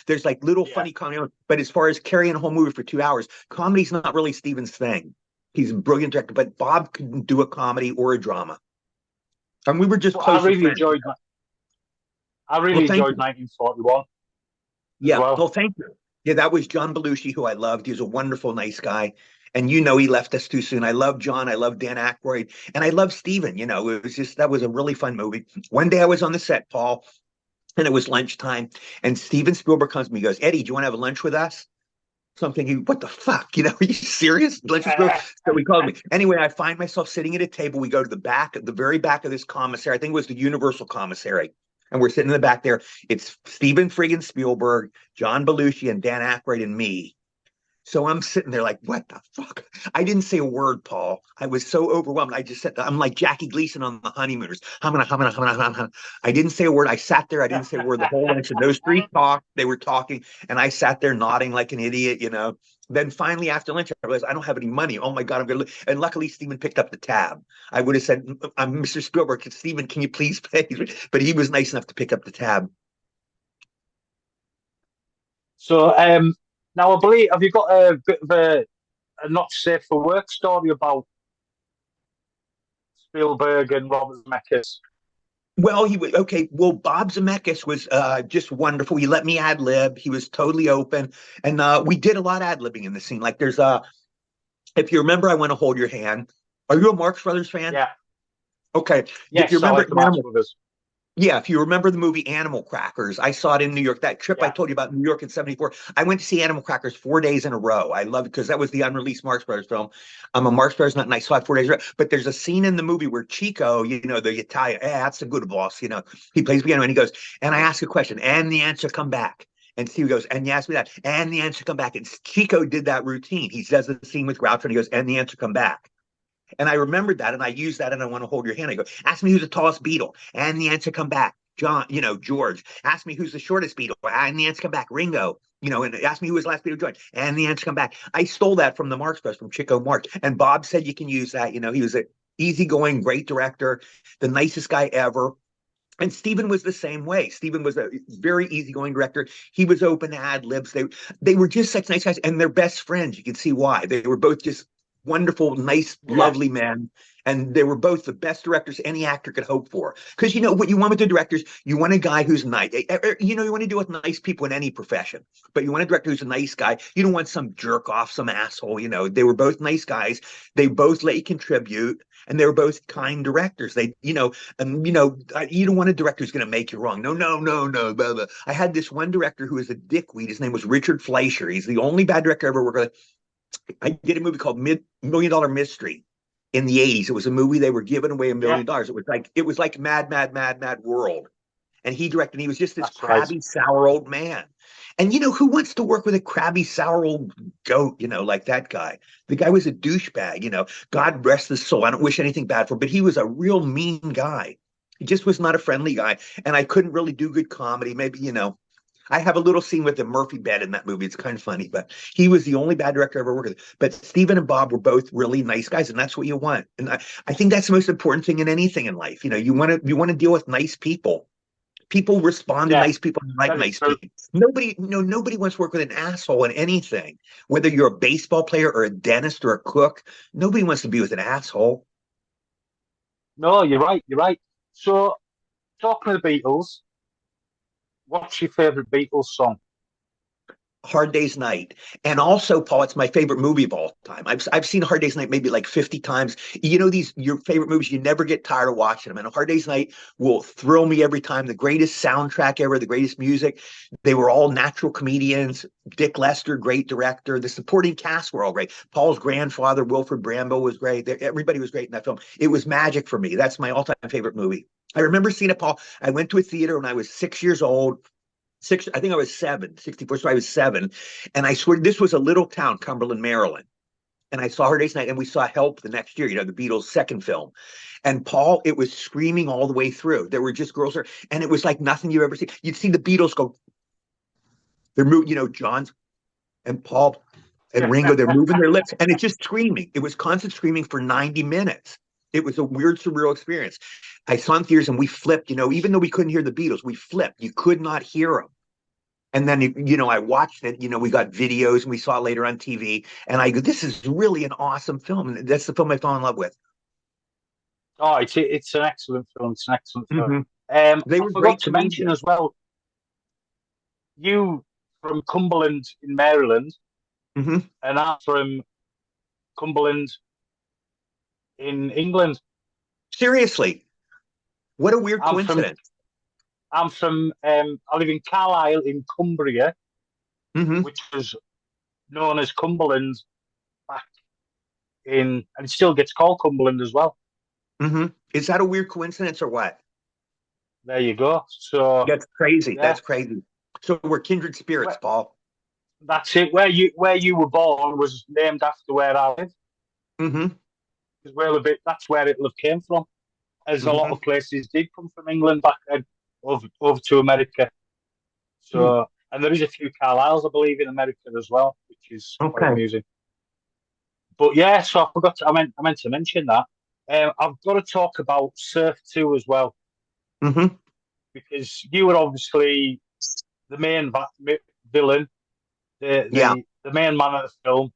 There's like little yeah. funny comedy. But as far as carrying a whole movie for 2 hours, comedy's not really Steven's thing. He's a brilliant director, but Bob can do a comedy or a drama. And we were just But I closer really friends. enjoyed I Well, really thank enjoyed you. 1941 as Yeah. well. Well, thank you. Yeah, that was John Belushi, who I loved. He was a wonderful, nice guy. And he left us too soon. I love John. I love Dan Aykroyd. And I love Steven. It was that was a really fun movie. One day I was on the set, Paul, and it was lunchtime. And Steven Spielberg comes to me, he goes, Eddie, do you want to have lunch with us? So I'm thinking, what the fuck? Are you serious? Lunch with Spielberg? So he called me. Anyway, I find myself sitting at a table. We go to the very back of this commissary. I think it was the Universal Commissary. And we're sitting in the back there. It's Steven friggin' Spielberg, John Belushi, and Dan Aykroyd, and me. So I'm sitting there like, what the fuck? I didn't say a word, Paul. I was so overwhelmed. I just said, I'm like Jackie Gleason on the Honeymooners. I didn't say a word. I sat there. I didn't say a word the whole lunch. And those three talked. They were talking. And I sat there nodding like an idiot. Then finally, after lunch, I realized I don't have any money. Oh my God, I'm going to. And luckily, Steven picked up the tab. I would have said, I'm Mr. Spielberg. Steven, can you please pay? But he was nice enough to pick up the tab. So now I believe have you got a bit of a not safe for work story about Spielberg and Robert Zemeckis? Well, he was okay. Well, Bob Zemeckis was just wonderful. He let me ad lib. He was totally open, and we did a lot of ad libbing in the scene. Like there's if you remember, I Want to Hold Your Hand. Are you a Marx Brothers fan? Yeah, Okay. If you yes, I remember like the Marx Animal, Brothers. Yeah, if you remember the movie Animal Crackers, I saw it in New York. That trip I Yeah. told you about in New York in '74, I went to see Animal Crackers 4 days in a row. I love it because that was the unreleased Marx Brothers film. I'm a Marx Brothers nut, and I saw it 4 days in a row. But there's a scene in the movie where Chico, the Italian, that's a good boss, he plays piano and he goes, and I ask a question, and the answer come back. And Steve goes, and you ask me that, and the answer come back. And Chico did that routine. He does the scene with Groucho, and he goes, and the answer come back. And I remembered that, and I used that, and I want to hold your hand. I go, ask me who's the tallest beetle, and the answer come back. John, George. Ask me who's the shortest beetle, and the answer come back. Ringo, and ask me who was the last Beatle joined, and the answer come back. I stole that from the Marx Brothers, from Chico Marx, and Bob said you can use that. He was an easygoing, great director, the nicest guy ever. And Steven was the same way. Steven was a very easygoing director. He was open to ad libs. They were just such nice guys, and they're best friends. You can see why. They were both just wonderful, nice, Yeah. lovely men. And they were both the best directors any actor could hope for. Because what you want with the directors, you want a guy who's nice. You want to deal with nice people in any profession, but you want a director who's a nice guy. You don't want some jerk off, some asshole. They were both nice guys. They both let you contribute, and they were both kind directors. You don't want a director who's going to make you wrong. No, no, no, no. Blah, blah. I had this one director who was a dickweed. His name was Richard Fleischer. He's the only bad director I ever worked with. I did a movie called Million Dollar Mystery in the '80s. It was a movie they were giving away $1 million. It was like Mad, Mad, Mad, Mad World. And he directed, and he was just this That's right. crabby, sour old man. And who wants to work with a crabby, sour old goat, like that guy? The guy was a douchebag, God rest his soul. I don't wish anything bad for him, but he was a real mean guy. He just was not a friendly guy. And I couldn't really do good comedy. Maybe, I have a little scene with the Murphy bed in that movie. It's kind of funny, but he was the only bad director I ever worked with. But Stephen and Bob were both really nice guys, and that's what you want. And I think that's the most important thing in anything in life. You want to deal with nice people. People respond to Yeah. nice people and like Very nice true. people. Nobody wants to work with an asshole in anything. Whether you're a baseball player or a dentist or a cook, nobody wants to be with an asshole. No, you're right. You're right. So, talking of the Beatles, what's your favorite Beatles song? Hard Day's Night. And also, Paul, it's my favorite movie of all time. I've seen Hard Day's Night maybe like 50 times. These your favorite movies, you never get tired of watching them. And Hard Day's Night will thrill me every time. The greatest soundtrack ever, the greatest music. They were all natural comedians. Dick Lester, great director. The supporting cast were all great. Paul's grandfather, Wilfred Brambo, was great. Everybody was great in that film. It was magic for me. That's my all-time favorite movie. I remember seeing it, Paul. I went to a theater when I was 6 years old. I think I was seven, 64. So I was seven. And I swear this was a little town, Cumberland, Maryland. And I saw Her Day's Night, and we saw Help the next year, the Beatles' second film. And Paul, it was screaming all the way through. There were just girls there, and it was like nothing you've ever seen. You'd see the Beatles go, they're moving, John's and Paul and Ringo, they're moving their lips, and it's just screaming. It was constant screaming for 90 minutes. It was a weird, surreal experience. I saw in theaters, and we flipped, even though we couldn't hear the Beatles, we flipped. You could not hear them. And then, I watched it, we got videos and we saw it later on TV. And I go, this is really an awesome film. And that's the film I fell in love with. Oh, it's an excellent film. It's an excellent film. Mm-hmm. They I were forgot great to mention as comedians. well, you from Cumberland in Maryland, Mm-hmm. and I'm from Cumberland in England. Seriously, what a weird I'm from coincidence. I live in Carlisle in Cumbria, Mm-hmm. which was known as Cumberland back and it still gets called Cumberland as well. Mm-hmm. Is that a weird coincidence or what? There you go. So That's crazy. yeah, That's crazy. So we're kindred spirits, Paul. that's it. Where you were born was named after where I live. Mm-hmm. Because we're a bit. That's where it'll have came from. As a lot Mm-hmm. of places did come from England back then, over to America. Hmm. So, and there is a few Carlisles, I believe, in America as well, which is quite Okay. amusing. But yeah, so I forgot. I meant to mention that. I've got to talk about Surf 2 as well, Mm-hmm. because you were obviously the main villain, the, Yeah. the the main man of the film,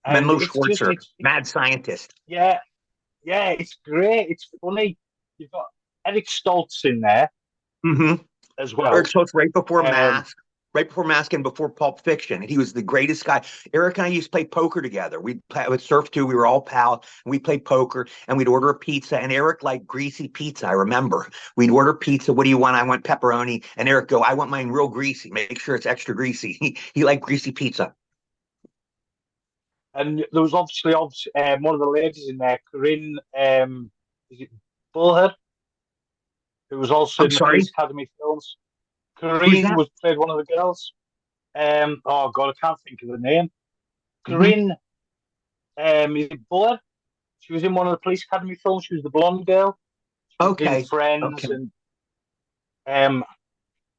and Menlo it's just Schwartzer, mad scientist. yeah, yeah, it's great. It's funny. You've got Eric Stoltz in there Mm-hmm. as Eric well. Stoltz right before Um, Mask, right before Mask and before Pulp Fiction. And he was the greatest guy. Eric and I used to play poker together. We'd play with Surf too. We were all pals, and we played poker, and we'd order a pizza. And Eric liked greasy pizza. I remember we'd order pizza. What do you want? I want pepperoni. And Eric go, I want mine real greasy. Make sure it's extra greasy. He liked greasy pizza. And there was obviously one of the ladies in there, Corinne, is it Bullhead, who was also I'm in the sorry. Police Academy films. Who's Corinne that? was played one of the girls. Oh God, I can't think of the name. Hmm. Corinne, is it Bullhead? She was in one of the Police Academy films. She was the blonde girl. She was in Okay. Friends, Okay. and um,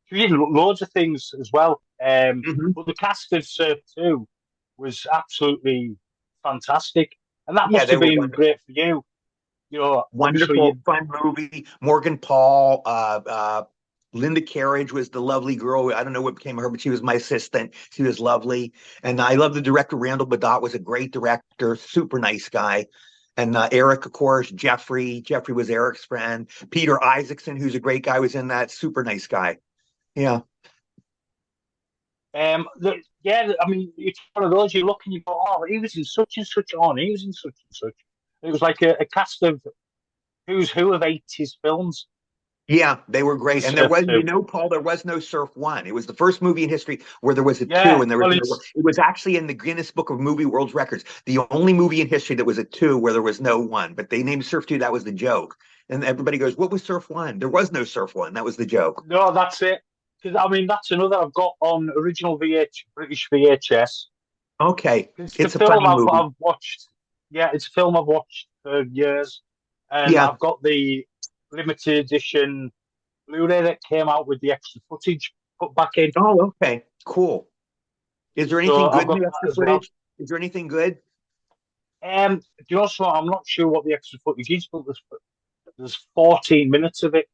she was in loads of things as well. Hmm. But the cast of Surf 2 was absolutely fantastic, and that Yeah, must they have were been wonderful. great for you. You know, obviously, Wonderful, fun movie. Morgan Paul, Linda Carriage was the lovely girl. I don't know what became of her, but she was my assistant. She was lovely. And I love the director. Randall Badot was a great director, super nice guy. And Eric, of course, Jeffrey. Jeffrey was Eric's friend. Peter Isaacson, who's a great guy, was in that. Super nice guy. Yeah. yeah, I mean, it's one of those you look and you go, oh, he was in such and such on, he was in such and such. It was like a cast of who's who of 80s films Yeah, they were in great. And there Surf was, 2. Paul, there was no Surf One. It was the first movie in history where there was a two Yeah, and there was well, no one. It was actually in the Guinness Book of Movie World Records, the only movie in history that was a two where there was no one. But they named Surf Two. That was the joke. And everybody goes, "What was Surf One?" There was no Surf One. That was the joke. no, that's it. Because I mean, that's another I've got on original British VHS. Okay, It's the it's a film funny I've movie. I've watched. Yeah, it's a film I've watched for years, and Yeah. I've got the limited edition Blu-ray that came out with the extra footage put back in. Oh, okay, cool. Is there So anything I've good in got the that extra as well. footage? Is there anything good? Do you know what? I'm not sure what the extra footage is, but there's 14 minutes of it,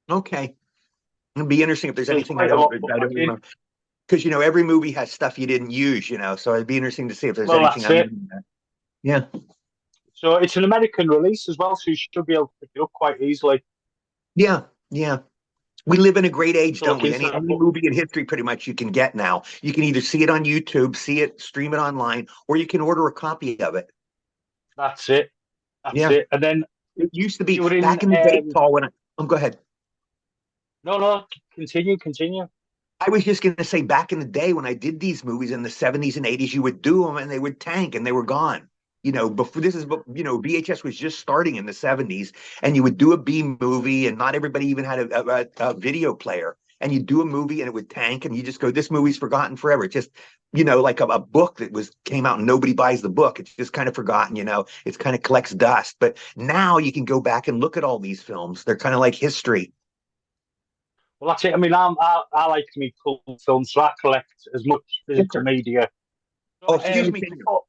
Okay, it'd be interesting if there's so it's anything I quite a don't lot put I back don't in. remember. Because every movie has stuff you didn't use, so it'd be interesting to see if there's Well, anything that's I'm it. missing. Yeah. So it's an American release as well, so you should be able to pick it up quite easily. Yeah, yeah. We live in a great age, So don't look we? into Any that. any But movie in history pretty much you can get now. You can either see it on YouTube, see it, stream it online, or you can order a copy of it. that's it. That's Yeah. it. And then It used to be you were in. back in the day, Paul, when go ahead. No, no, continue. I was just gonna say back in the day when I did these movies in the 70s and 80s, you would do them and they would tank and they were gone. Before VHS was just starting in the 70s, and you would do a B movie, and not everybody even had a video player. And you do a movie and it would tank, and you just go, this movie's forgotten forever. It's just, like a book that came out and nobody buys the book. It's just kind of forgotten. It's kind of collects dust. But now you can go back and look at all these films. They're kind of like history. Well, that's it. I mean, I like to make cult films, so I collect as much physical media. Oh, So, excuse me. before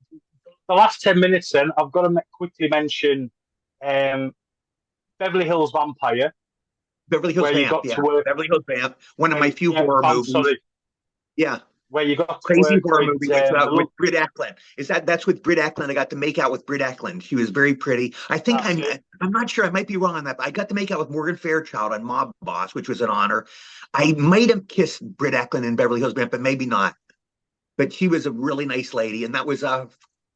the last 10 minutes, then I've got to quickly mention um, Beverly Hills Vampire, Beverly Hills where you Vamp, got yeah. to work. Beverly Hills Vamp, one of Where my you, few yeah, horror Vamp, movies. sorry, Yeah. where you got to Crazy work horror with movie with the look. Britt Eklund. That's with Britt Eklund? I got to make out with Britt Eklund. She was very pretty. I think That's it. I'm not sure. I might be wrong on that, but I got to make out with Morgan Fairchild on Mob Boss, which was an honor. I might have kissed Britt Eklund in Beverly Hills Vamp, but maybe not. But she was a really nice lady, and that was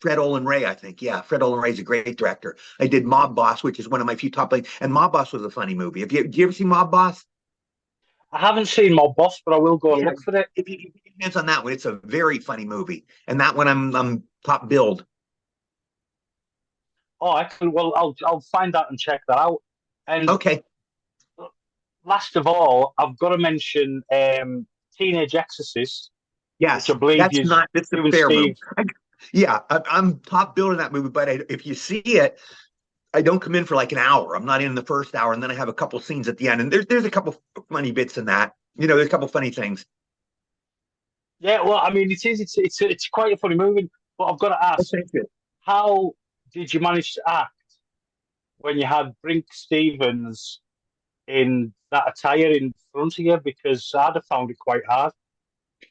Fred Olen Ray, I think. Yeah, Fred Olen Ray's a great director. I did Mob Boss, which is one of my few top things, and Mob Boss was a funny movie. Did you ever see Mob Boss? I haven't seen Mob Boss, but I will go and Yeah, look for it. if you get your hands on that one, it's a very funny movie. And that one I'm top billed. Oh, excellent. Well, I'll find that and check that out. And Okay. last of all, I've got to mention Teenage Exorcist, which I Yes, believe that's you, not that's a you and fair move. Steve. Yeah, I'm top billed in that movie, but if you see it, I don't come in for like an hour. I'm not in the first hour, and then I have a couple scenes at the end, and there's a couple funny bits in that. There's a couple funny things. Yeah, well, I mean, it is. It's quite a funny movie, but I've got to Oh, ask, thank you. how did you manage to act when you had Brink Stevens in that attire in front of you? Because I'd have found it quite hard.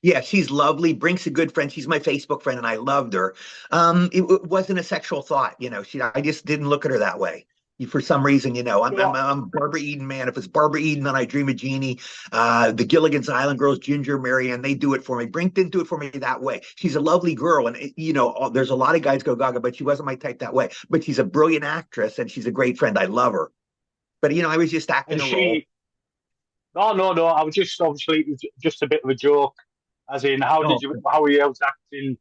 Yeah, she's lovely. Brink's a good friend. She's my Facebook friend, and I loved her. It wasn't a sexual thought. I just didn't look at her that way. For some reason, I'm, So, I'm, I'm a Barbara Eden man. If it's Barbara Eden, then I Dream of Jeannie. The Gilligan's Island girls, Ginger, Marianne, they do it for me. Brink didn't do it for me that way. She's a lovely girl, and there's a lot of guys go gaga, but she wasn't my type that way. But she's a brilliant actress, and she's a great friend. I love her. But I was just acting and a role. she, no, no, no. I was just obviously it was just a bit of a joke, as in Oh, how were you able to acting,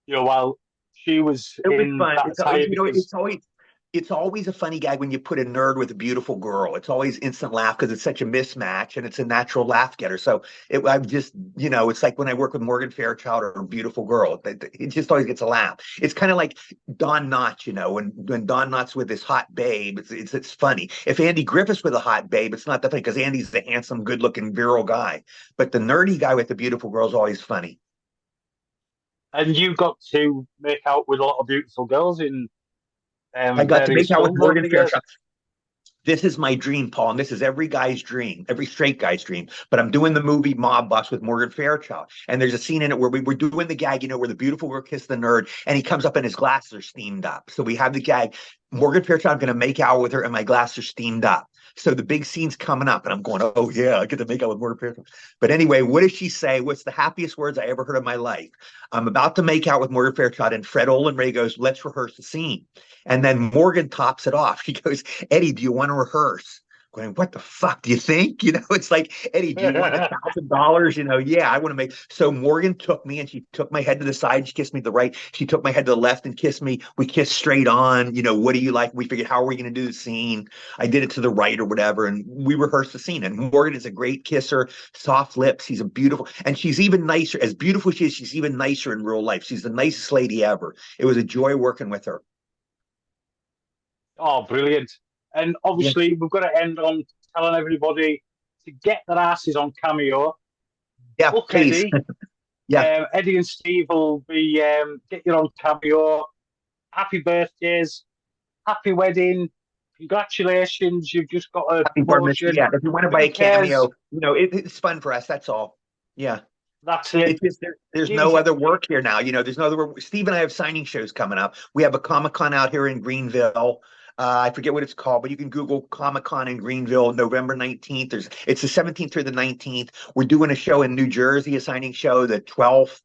while she was it was in fun. that attire because It's always a funny gag when you put a nerd with a beautiful girl. It's always instant laugh because it's such a mismatch and it's a natural laugh getter. So I'm just, it's like when I work with Morgan Fairchild or a beautiful girl. It just always gets a laugh. It's kind of like Don Knotts, when Don Knotts with this hot babe, it's funny. If Andy Griffith's with a hot babe, it's not that funny because Andy's the handsome, good-looking, virile guy. But the nerdy guy with the beautiful girl is always funny. and you got to make out with a lot of beautiful girls in I got to make various out with films over Morgan the years. Fairchild. This is my dream, Paul, and this is every guy's dream, every straight guy's dream. But I'm doing the movie Mob Boss with Morgan Fairchild, and there's a scene in it where we were doing the gag, where the beautiful girl kissed the nerd, and he comes up and his glasses are steamed up. So we have the gag, Morgan Fairchild, I'm going to make out with her, and my glasses are steamed up. So the big scene's coming up, and I'm going, oh yeah, I get to make out with Morgan Fairchild. But anyway, what does she say? What's the happiest words I ever heard in my life? I'm about to make out with Morgan Fairchild, and Fred Olen Ray goes, let's rehearse the scene. And then Morgan tops it off. She goes, Eddie, do you want to rehearse? Going, what the fuck do you think? It's like, Eddie, do you want $1,000? Yeah, I want to make. So Morgan took me and she took my head to the side. She kissed me to the right. She took my head to the left and kissed me. We kissed straight on. What do you like? We figured, how are we going to do the scene? I did it to the right or whatever. And we rehearsed the scene. And Morgan is a great kisser, soft lips. She's a beautiful, and she's even nicer. As beautiful as she is, she's even nicer in real life. She's the nicest lady ever. It was a joy working with her. Oh, brilliant. And Yeah. obviously, we've got to end on telling everybody to get their asses on Cameo. Yeah, Book please. Eddie. Yeah. Eddie and Steve will be get you on Cameo. Happy birthdays. Happy wedding. Congratulations. You've just got a Happy bar mitzvah. promotion. Yeah, if you want to buy Who a cameo, cares? it's fun for us. That's all. Yeah, That's it. it's just there's no Give, other work here now. There's no other work. Steve and I have signing shows coming up. We have a Comic-Con out here in Greenville. I forget what it's called, but you can Google Comic-Con in Greenville, November 19th. It's the 17th through the 19th. We're doing a show in New Jersey, a signing show the 12th.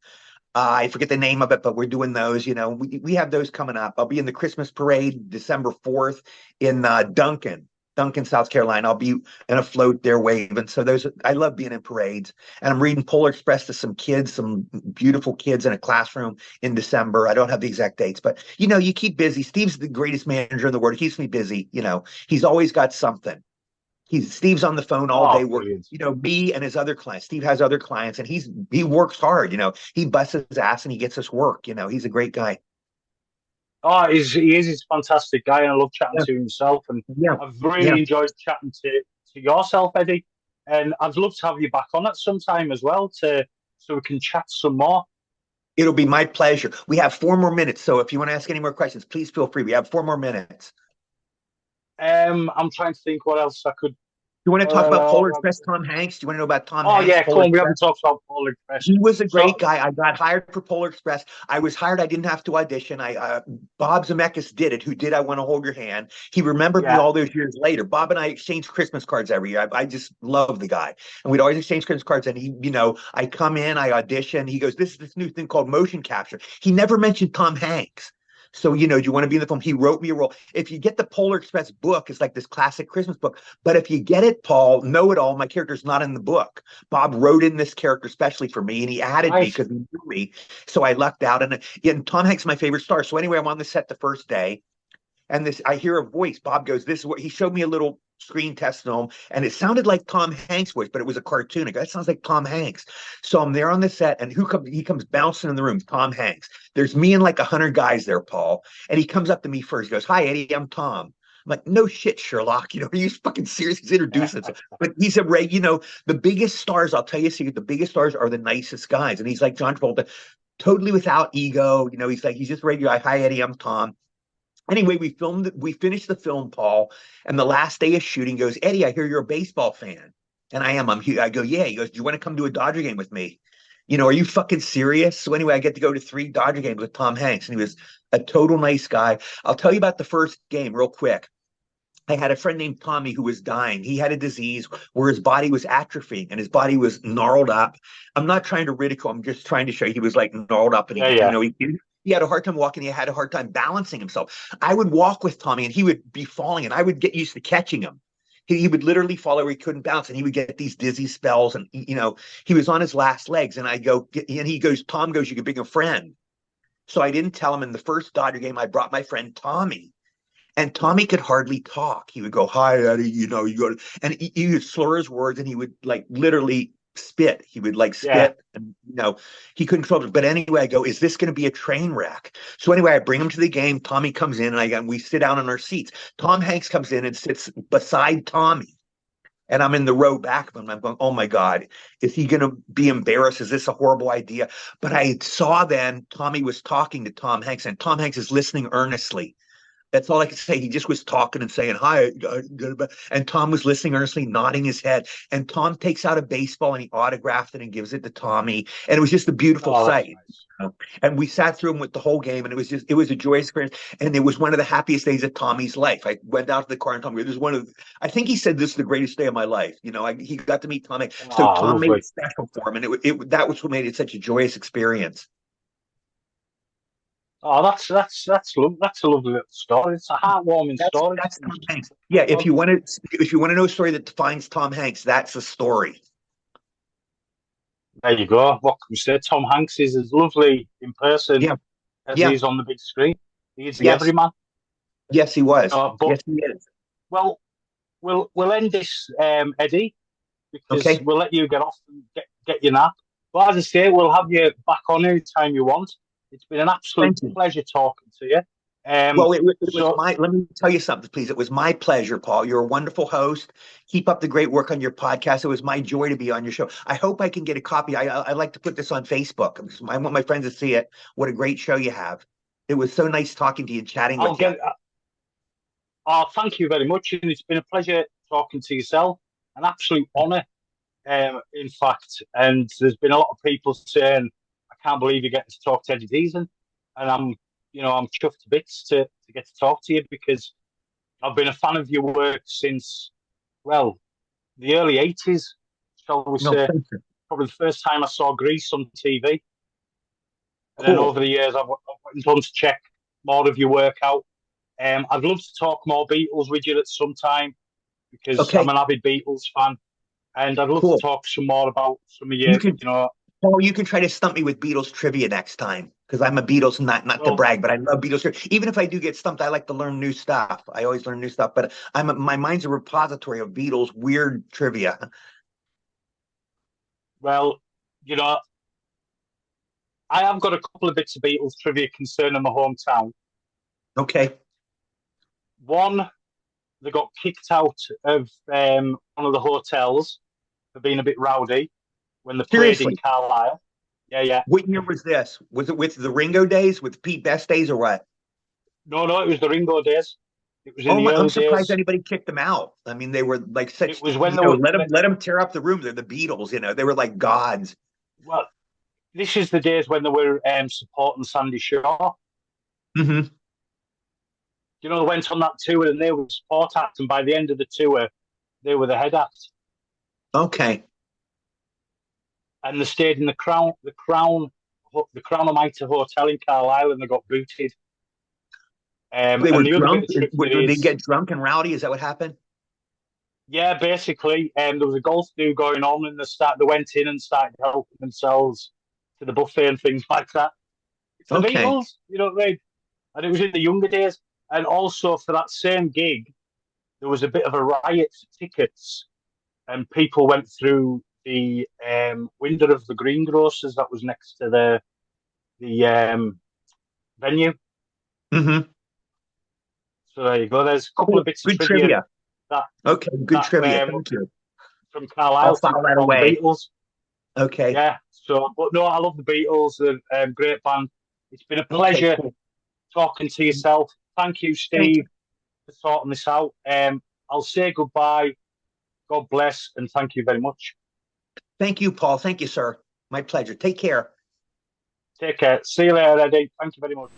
I forget the name of it, but we're doing those. We have those coming up. I'll be in the Christmas parade December 4th in Duncan, South Carolina. I'll be in a float there waving. So I love being in parades. And I'm reading Polar Express to some kids, some beautiful kids in a classroom in December. I don't have the exact dates, but you keep busy. Steve's the greatest manager in the world. He keeps me busy. He's always got something. Steve's on the phone all day oh, work. brilliant. Me and his other clients. Steve has other clients, and he works hard. He busts his ass and he gets us work. He's a great guy. Oh, he's a fantastic guy, and I love chatting Yeah, to himself. And yeah, I've yeah. really enjoyed chatting to yourself, Eddie. And I'd love to have you back on at some time as well, so we can chat some more. It'll be my pleasure. We have 4 more minutes, so if you want to ask any more questions, please feel free. We have 4 more minutes. I'm trying to think what else I could. You want to talk about Polar Express, Tom Hanks? Do you want to know about Tom Oh Hanks, yeah, Polar come on. We Express? haven't talked about Paul Express. He was a great So guy. I got hired for Polar Express. I was hired. I didn't have to audition. Bob Zemeckis did it. Who did I Want to Hold Your Hand? He remembered me yeah, all those years later. Bob and I exchanged Christmas cards every year. I just love the guy, and we'd always exchange Christmas cards. And I come in, I audition. He goes, "This is this new thing called motion capture." He never mentioned Tom Hanks. So, do you want to be in the film? He wrote me a role. If you get the Polar Express book, it's like this classic Christmas book. But if you get it, Paul, know it all, my character's not in the book. Bob wrote in this character especially for me, and he added me right. because he knew me. So I lucked out. And Tom Hanks is my favorite star. So anyway, I'm on the set the first day, and I hear a voice. Bob goes, "This is what," he showed me a little screen test film, and it sounded like Tom Hanks' voice, but it was a cartoon. I go, that sounds like Tom Hanks. So I'm there on the set, and he comes bouncing in the room, Tom Hanks. There's me and like 100 guys there, Paul. And he comes up to me first. He goes, "Hi, Eddie, I'm Tom." I'm like, "No shit, Sherlock. Are you fucking serious?" He's introducing himself. But he's a Ray, the biggest stars, I'll tell you a secret, the biggest stars are the nicest guys. And he's like John Travolta, totally without ego. He's just regular. "Hi, Eddie, I'm Tom." Anyway, we finished the film, Paul, and the last day of shooting goes, "Eddie, I hear you're a baseball fan." And I am. I go, "Yeah." He goes, "Do you want to come to a Dodger game with me?" Are you fucking serious? So anyway, I get to go to 3 Dodger games with Tom Hanks, and he was a total nice guy. I'll tell you about the first game real quick. I had a friend named Tommy who was dying. He had a disease where his body was atrophying and his body was gnarled up. I'm not trying to ridicule. I'm just trying to show you he was like gnarled up, and Yeah, yeah. he had a hard time walking. He had a hard time balancing himself. I would walk with Tommy and he would be falling, and I would get used to catching him. He would literally fall over. He couldn't bounce, and he would get these dizzy spells. And he was on his last legs. And I go, and he goes, Tom goes, you can bring a friend. So I didn't tell him in the first Dodger game. I brought my friend Tommy. And Tommy could hardly talk. He would go, "Hi, Eddie," you go, and he would slur his words, and he would like literally spit. He would like spit, and he couldn't control it. But anyway, I go, "Is this going to be a train wreck?" So anyway, I bring him to the game. Tommy comes in, and we sit down on our seats. Tom Hanks comes in and sits beside Tommy, and I'm in the row back of him. I'm going, "Oh my God, is he going to be embarrassed? Is this a horrible idea?" But I saw then Tommy was talking to Tom Hanks, and Tom Hanks is listening earnestly. That's all I could say. He just was talking and saying hi, and Tom was listening earnestly, nodding his head. And Tom takes out a baseball and he autographed it and gives it to Tommy. And it was just a beautiful sight. Nice. And we sat through him with the whole game, and it was a joyous experience. And it was one of the happiest days of Tommy's life. I went out to the car and Tommy, I think he said this is the greatest day of my life. He got to meet Tommy. So Tom made it special for him, and that was what made it such a joyous experience. Oh, that's a lovely little story. It's a heartwarming story. That's Tom Hanks. Yeah, if you want to know a story that defines Tom Hanks, that's the story. There you go. What can we say? Tom Hanks is as lovely in person as he is on the big screen. He is the everyman. Yes, he was. Yes, he is. Well, we'll end this, Eddie, because we'll let you get off and get your nap. But as I say, we'll have you back on anytime you want. It's been an absolute pleasure talking to you. Well, it was let me tell you something, please. It was my pleasure, Paul. You're a wonderful host. Keep up the great work on your podcast. It was my joy to be on your show. I hope I can get a copy. I like to put this on Facebook. I want my friends to see it. What a great show you have. It was so nice talking to you and chatting with you. Thank you very much. And it's been a pleasure talking to yourself. An absolute honor, in fact. And there's been a lot of people saying, I can't believe you're getting to talk to Eddie Deezen. And I'm chuffed to bits to get to talk to you, because I've been a fan of your work since, well, the early 80s, shall we say. Probably the first time I saw Grease on TV. And then over the years, I've done to check more of your work out. I'd love to talk more Beatles with you at some time, because I'm an avid Beatles fan. And I'd love to talk some more about some of your, Paul, you can try to stump me with Beatles trivia next time, because I'm a Beatles, not to brag, but I love Beatles trivia. Even if I do get stumped, I like to learn new stuff. I always learn new stuff, but my mind's a repository of Beatles weird trivia. Well, I have got a couple of bits of Beatles trivia concerning my hometown. Okay. One, they got kicked out of one of the hotels for being a bit rowdy when they played in Carlisle. Yeah. What year was this? Was it with the Ringo days, with Pete Best days, or what? No, it was the Ringo days. It was in the early I'm surprised days. Anybody kicked them out. I mean, they were like such. It was when they were, let them tear up the room. They're the Beatles, They were like gods. Well, this is the days when they were supporting Sandy Shaw. Mm-hmm. They went on that tour and they were support act, and by the end of the tour, they were the head act. Okay. And they stayed in the Crown of Mitre Hotel in Carlisle, and they got booted. They were drunk. Did they get drunk and rowdy? Is that what happened? Yeah, basically. There was a golf do going on, and they went in and started helping themselves to the buffet and things like that. It's the Beatles, you know what I mean? And it was in the younger days. And also for that same gig, there was a bit of a riot for tickets, and people went through the window of the greengrocers that was next to the venue. Mm-hmm. So there you go. There's a couple of bits of trivia. Good trivia. Thank you. From Carlisle. I'll file that away. Beatles. Okay. Yeah. So, but no, I love the Beatles. They're a great band. It's been a pleasure talking to yourself. Thank you, Steve, for sorting this out. I'll say goodbye. God bless, and thank you very much. Thank you, Paul. Thank you, sir. My pleasure. Take care. Take care. See you later, Eddie. Thank you very much.